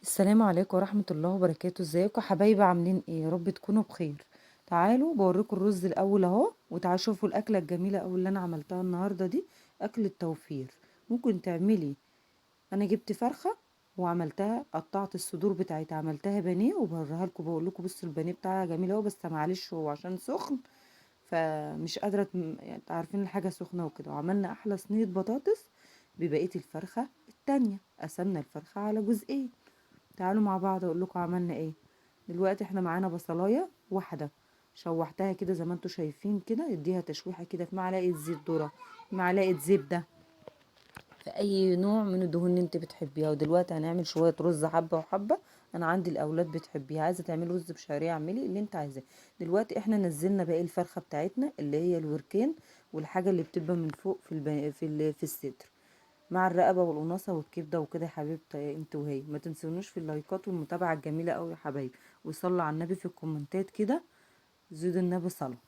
السلام عليكم ورحمة الله وبركاته. ازيكم يا حبايبي؟ عاملين ايه؟ يا رب تكونوا بخير. تعالوا بوريكم الرز الاول اهو، وتعالوا شوفوا الاكله الجميله قوي اللي انا عملتها النهارده دي. اكله توفير. ممكن تعملي. انا جبت فرخه وعملتها، قطعت الصدور بتاعتها، عملتها بانيه وبوريها لكم. بقول لكم بصوا البانيه بتاعها جميل اهو، بس معلش هو عشان سخن فمش قادره يعني عارفين الحاجه سخنه وكده. وعملنا احلى صينيه بطاطس ببقيه الفرخه التانية. قسمنا الفرخه على جزئين. تعالوا مع بعض اقول لكم عملنا ايه. دلوقتي احنا معانا بصلايه واحده، شوحتها كده زي ما انتم شايفين كده. اديها تشويحه كده في معلقه زيت ذره، معلقه زبده، في اي نوع من الدهون اللي انت بتحبيها. ودلوقتي هنعمل شويه رز حبه وحبه. انا عندي الاولاد بتحبيها، عايزه تعملي رز بشعريه اعملي اللي انت عايزاه. دلوقتي احنا نزلنا باقي الفرخه بتاعتنا اللي هي الوركين والحاجه اللي بتبقى من فوق في الصدر، مع الرقبه والقناصه والكبده وكده. يا حبيبتي انت وهي ما تنسونوش في اللايكات والمتابعه الجميله قوي يا حبايبي. وصلوا على النبي في الكومنتات كده، زيدوا النبي صلاه.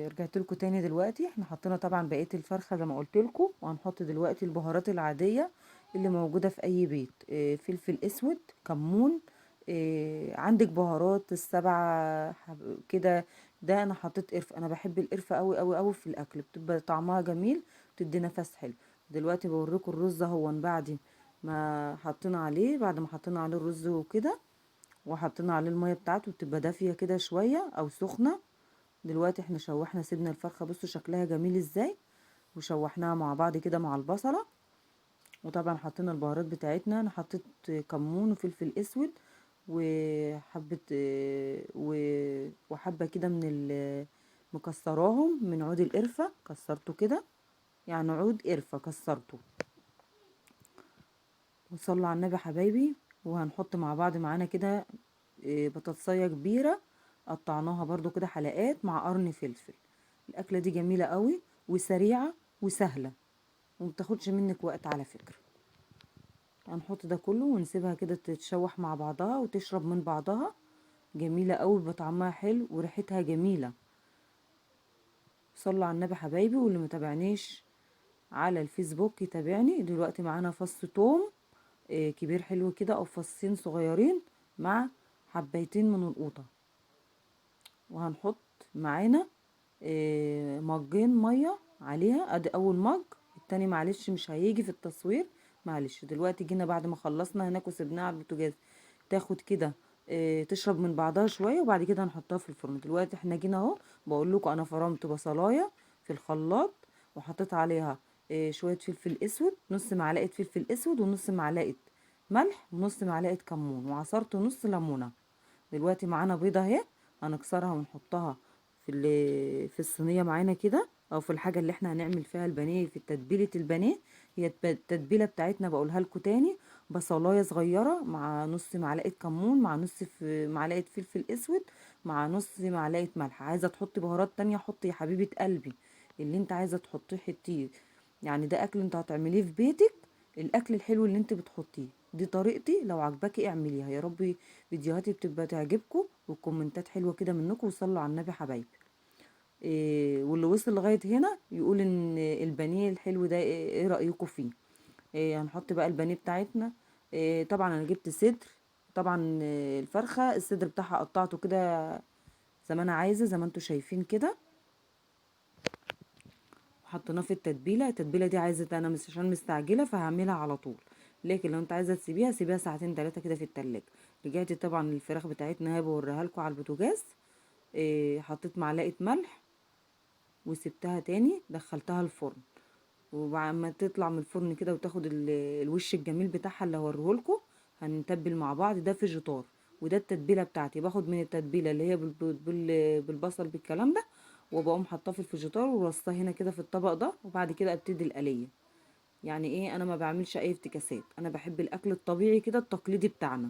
رجعت لكم تاني. دلوقتي احنا حطينا طبعا بقيه الفرخه زي ما قلت لكم، وهنحط دلوقتي البهارات العاديه اللي موجوده في اي بيت. فلفل اسود، كمون، عندك بهارات السبع كده. ده انا حطيت قرفه، انا بحب القرفه قوي قوي قوي في الاكل، بتبقى طعمها جميل، بتدي نفس حلو. دلوقتي بوريكم الرز اهو بعد ما حطينا عليه الرز وكده، وحطينا عليه الميه بتاعته، بتبقى دافيه كده شويه او سخنه. دلوقتي احنا شوحنا، سيبنا الفرخة بصوا شكلها جميل ازاي، وشوحناها مع بعض كده مع البصلة. وطبعا حطينا البهارات بتاعتنا. انا حطيت كمون وفلفل اسود وحبة وحبة كده مكسراهم من عود القرفة، كسرته كده، يعني عود قرفة كسرته. وصلوا على النبي حبايبي. وهنحط مع بعض معانا كده بطاطسية كبيرة، قطعناها برضو كده حلقات مع قرن فلفل. الأكلة دي جميلة قوي وسريعة وسهلة ومبتاخدش منك وقت على فكرة. هنحط ده كله ونسيبها كده تتشوح مع بعضها وتشرب من بعضها. جميلة قوي، بطعمها حلو وريحتها جميلة. صلوا على النبي حبايبي. واللي متابعنيش على الفيسبوك يتابعني. دلوقتي معانا فص توم كبير حلو كده، او فصين صغيرين مع حبيتين من القوطة. وهنحط معانا مجين ميه عليها. ادي اول مج، التاني معلش مش هيجي في التصوير، معلش. دلوقتي جينا بعد ما خلصنا هناك وسبناها على البوتاجاز تاخد كده تشرب من بعضها شويه، وبعد كده هنحطها في الفرن. دلوقتي احنا جينا اهو، بقول لكم انا فرمت بصلايه في الخلاط، وحطيت عليها شويه فلفل اسود، نص معلقه فلفل اسود ونص معلقه ملح ونص معلقه كمون، وعصرت نص ليمونه. دلوقتي معانا بيضه اهي، هنكسرها ونحطها في الصينيه معانا كده، او في الحاجه اللي احنا هنعمل فيها البانيه، في تتبيله البانيه. هي التتبيله بتاعتنا بقولها لكم تاني: بصلايه صغيره مع نص معلقه كمون مع نص معلقه فلفل اسود مع نص معلقه ملح. عايزه تحطي بهارات تانية حطي يا حبيبه قلبي، اللي انت عايزه تحطيه حطيه. يعني ده اكل انت هتعمليه في بيتك، الاكل الحلو اللي انت بتحطيه. دي طريقتي، لو عجباكي اعمليها يا ربي. فيديوهاتي بتبقى تعجبكم والكومنتات حلوه كده منكم. وصلوا على النبي حبايبي. واللي وصل لغايه هنا يقول ان البانيه الحلو ده إيه رايكم فيه. هنحط بقى البانيه بتاعتنا. طبعا انا جبت صدر. طبعا الفرخه الصدر بتاعها قطعته كده زي ما انا عايزه، زي ما انتم شايفين كده. وحطيناه في التتبيله. التتبيله دي عايزه، انا مش عشان مستعجله فهعملها على طول، لكن لو انت عايزه تسيبيها سيبيها ساعتين 3 كده في التلاجة. رجعت طبعا الفراخ بتاعتنا هي بوريها لكم على البوتاجاز. حطيت معلقه ملح وسبتها تاني، دخلتها الفرن. وبعد ما تطلع من الفرن كده وتاخد الوش الجميل بتاعها اللي هوريهولكوا، هنتبل مع بعض. ده فيجيتار، وده التتبيله بتاعتي. باخد من التتبيله اللي هي بالبصل بالكلام ده، وبقوم حاطاه في الفيجيتار ورصاه هنا كده في الطبق ده. وبعد كده ابتدي القليه. يعني ايه، انا ما بعملش اي افتكاسات، انا بحب الاكل الطبيعي كده التقليدي بتاعنا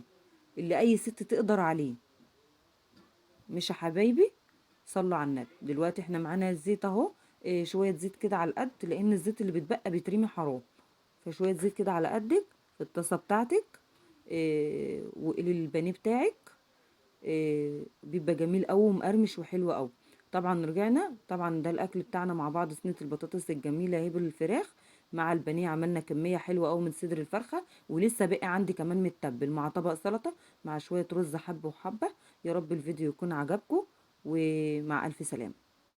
اللي اي ست تقدر عليه. مش يا حبايبي؟ صلوا على النبي. دلوقتي احنا معانا الزيت اهو. شويه زيت كده على القد، لان الزيت اللي بيتبقى بيترمي حرام. فشويه زيت كده على قدك في الطاسه بتاعتك. وقلي البانيه بتاعك. بيبقى جميل قوي ومقرمش وحلو قوي. طبعا رجعنا، طبعا ده الاكل بتاعنا مع بعض. صينيه البطاطس الجميله اهي بالفراخ. مع البانيه عملنا كميه حلوه قوي من صدر الفرخه، ولسه باقي عندي كمان متبل مع طبق سلطه مع شويه رز حبه وحبه. يا رب الفيديو يكون عجبكم، ومع الف سلامه.